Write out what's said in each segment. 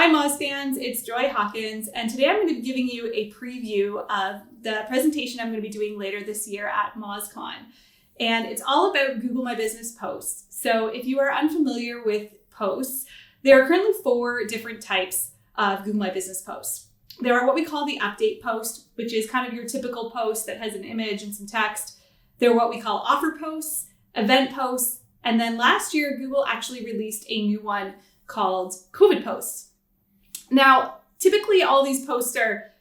Hi Moz fans, it's Joy Hawkins, and today I'm going to be giving you a preview of the presentation I'm going to be doing later this year at MozCon. And it's all about Google My Business posts. So if you are unfamiliar with posts, there are currently 4 different types of Google My Business posts. There are what we call the update post, which is kind of your typical post that has an image and some text. There are what we call offer posts, event posts, and then last year Google actually released a new one called COVID posts. Now, typically all these posts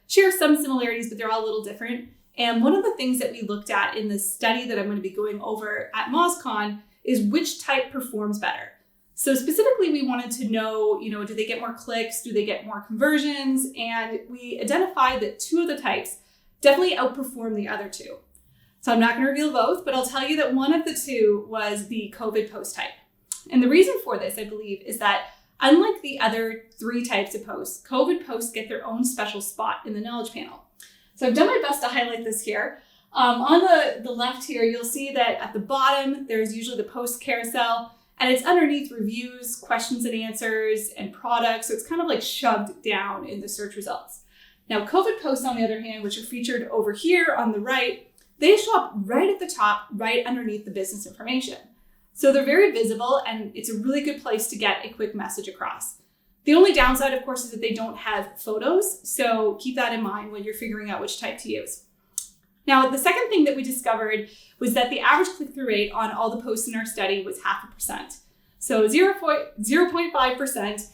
share some similarities, but they're all a little different. And one of the things that we looked at in the study that I'm going to be going over at MozCon is which type performs better. So specifically, we wanted to know, do they get more clicks? Do they get more conversions? And we identified that 2 of the types definitely outperform the other 2. So I'm not going to reveal both, but I'll tell you that one of the 2 was the COVID post type. And the reason for this, I believe, is that unlike the other 3 types of posts, COVID posts get their own special spot in the knowledge panel. So I've done my best to highlight this here. On the left here, you'll see that at the bottom, there's usually the post carousel, and it's underneath reviews, questions and answers, and products. So it's kind of like shoved down in the search results. Now, COVID posts, on the other hand, which are featured over here on the right, they show up right at the top, right underneath the business information. So they're very visible, and it's a really good place to get a quick message across. The only downside, of course, is that they don't have photos. So keep that in mind when you're figuring out which type to use. Now, the second thing that we discovered was that the average click-through rate on all the posts in our study was 0.5%. So 0.5%,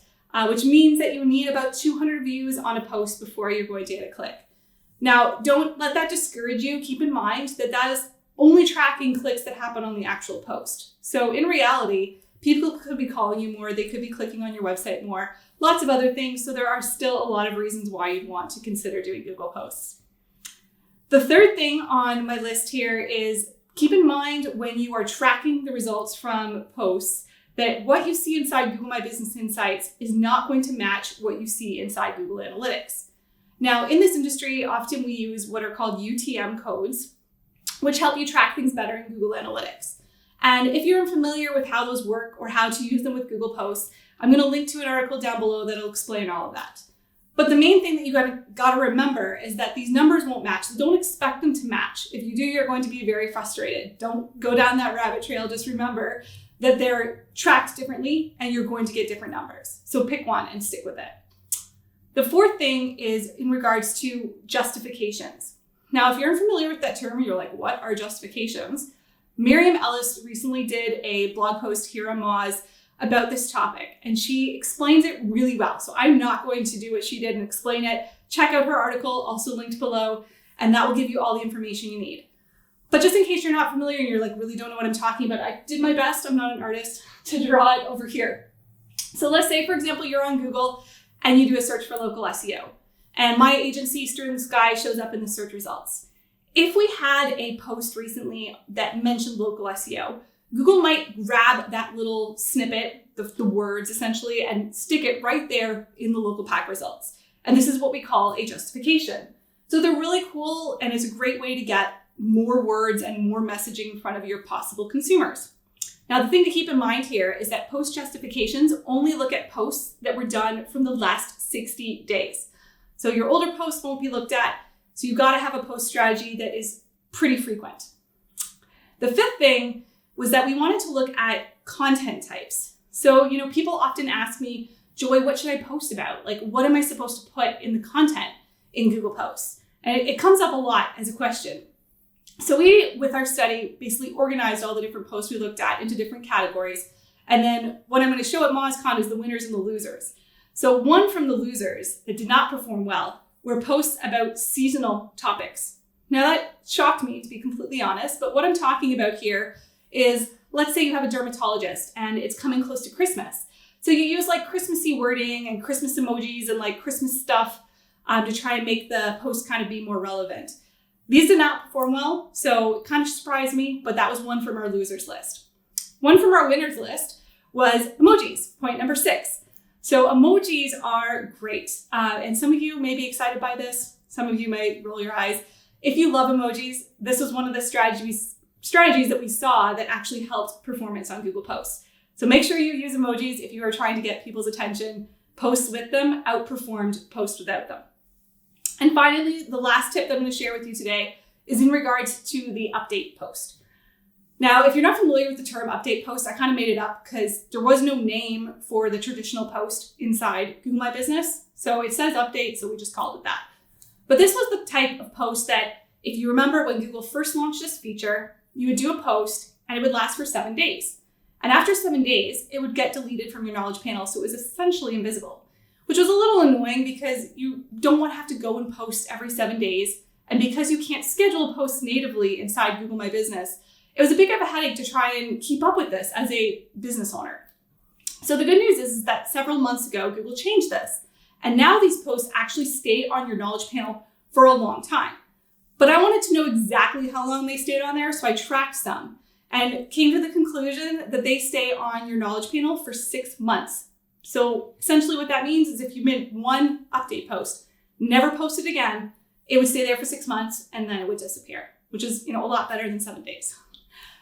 which means that you need about 200 views on a post before you're going to get a click. Now, don't let that discourage you. Keep in mind that that is only tracking clicks that happen on the actual post. So in reality, people could be calling you more, they could be clicking on your website more, lots of other things. So there are still a lot of reasons why you'd want to consider doing Google posts. The third thing on my list here is keep in mind when you are tracking the results from posts that what you see inside Google My Business Insights is not going to match what you see inside Google Analytics. Now, in this industry, often we use what are called UTM codes, which help you track things better in Google Analytics. And if you're unfamiliar with how those work or how to use them with Google Posts, I'm going to link to an article down below that'll explain all of that. But the main thing that you got to remember is that these numbers won't match. So don't expect them to match. If you do, you're going to be very frustrated. Don't go down that rabbit trail. Just remember that they're tracked differently and you're going to get different numbers. So pick one and stick with it. The fourth thing is in regards to justifications. Now, if you're unfamiliar with that term, you're like, what are justifications? Miriam Ellis recently did a blog post here on Moz about this topic, and she explains it really well. So I'm not going to do what she did and explain it. Check out her article, also linked below, and that will give you all the information you need. But just in case you're not familiar and you're like, really don't know what I'm talking about, I did my best, I'm not an artist, to draw it over here. So let's say, for example, you're on Google and you do a search for local SEO. And my agency, Stir in the Sky, shows up in the search results. If we had a post recently that mentioned local SEO, Google might grab that little snippet, the words essentially, and stick it right there in the local pack results. And this is what we call a justification. So they're really cool, and it's a great way to get more words and more messaging in front of your possible consumers. Now, the thing to keep in mind here is that post justifications only look at posts that were done from the last 60 days. So your older posts won't be looked at. So you've got to have a post strategy that is pretty frequent. The fifth thing was that we wanted to look at content types. So, people often ask me, Joy, what should I post about? Like, what am I supposed to put in the content in Google Posts? And it comes up a lot as a question. So we, with our study, basically organized all the different posts we looked at into different categories. And then what I'm going to show at MozCon is the winners and the losers. So one from the losers that did not perform well were posts about seasonal topics. Now that shocked me, to be completely honest, but what I'm talking about here is, let's say you have a dermatologist and it's coming close to Christmas. So you use like Christmassy wording and Christmas emojis and like Christmas stuff to try and make the post kind of be more relevant. These did not perform well, so it kind of surprised me, but that was one from our losers list. One from our winners list was emojis, point number 6. So emojis are great, and some of you may be excited by this. Some of you may roll your eyes. If you love emojis, this was one of the strategies that we saw that actually helped performance on Google Posts. So make sure you use emojis if you are trying to get people's attention. posts with them outperformed posts without them. And finally, the last tip that I'm going to share with you today is in regards to the update post. Now, if you're not familiar with the term update post, I kind of made it up because there was no name for the traditional post inside Google My Business. So it says update, so we just called it that. But this was the type of post that, if you remember when Google first launched this feature, you would do a post and it would last for 7 days. And after 7 days, it would get deleted from your knowledge panel. So it was essentially invisible, which was a little annoying because you don't want to have to go and post every 7 days. And because you can't schedule a post natively inside Google My Business, it was a bit of a headache to try and keep up with this as a business owner. So the good news is that several months ago, Google changed this. And now these posts actually stay on your knowledge panel for a long time. But I wanted to know exactly how long they stayed on there, so I tracked some and came to the conclusion that they stay on your knowledge panel for 6 months. So essentially what that means is if you made one update post, never post it again, it would stay there for 6 months and then it would disappear, which is, a lot better than 7 days.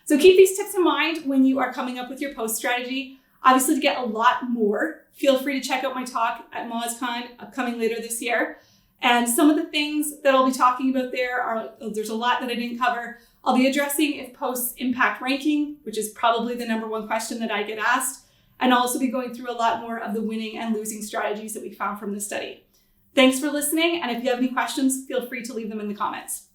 So keep these tips in mind when you are coming up with your post strategy. Obviously, to get a lot more, feel free to check out my talk at MozCon upcoming later this year. And some of the things that I'll be talking about there's a lot that I didn't cover. I'll be addressing if posts impact ranking, which is probably the number one question that I get asked. And I'll also be going through a lot more of the winning and losing strategies that we found from this study. Thanks for listening. And if you have any questions, feel free to leave them in the comments.